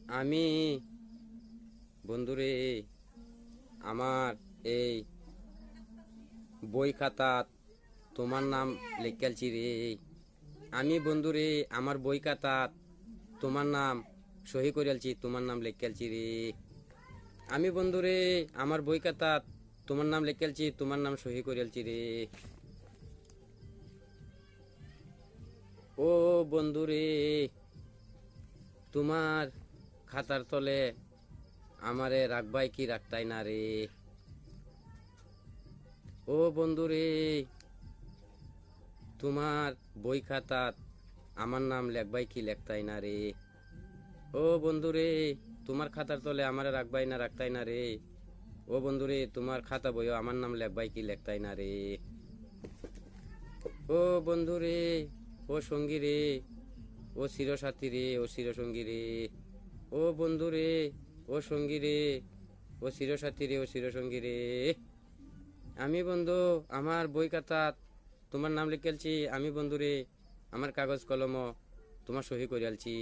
আমি বন্ধুরে আমার এই বই খাতাত তোমার নাম লেখালছি রে। আমি বন্ধুরে আমার বই খাতাত তোমার নাম সহি করিয়ালছি, তোমার নাম লেখালছি রে। আমি বন্ধুরে আমার বই খাতাত তোমার নাম লেখালছি, তোমার নাম সহি করিয়ালছি রে। ও বন্ধুরে তোমার খাতার তলে আমারে রাখবাই কি রাখতাই না রে। ও বন্ধুরে তোমার বই খাতাত আমার নাম লেখবাই কি লেখতাই না রে। ও বন্ধুরে তোমার খাতার তলে আমারে রাখবাই না রাখতাই না রে। ও বন্ধুরে তোমার খাতা বইও আমার নাম লেখবাই কি লেখতাই না রে। ও বন্ধুরে ও সঙ্গী রে, ও চিরসাথী রে, ও চিরসঙ্গী রে। ও বন্ধুরে ও সঙ্গী রে, ও চিরসাথী রে, ও চিরসঙ্গী রে। আমি বন্ধু আমার বই খাতাত তোমার নাম লিখেলছি। আমি বন্ধুরে আমার কাগজ কলম তোমার সহি করিয়ালছি।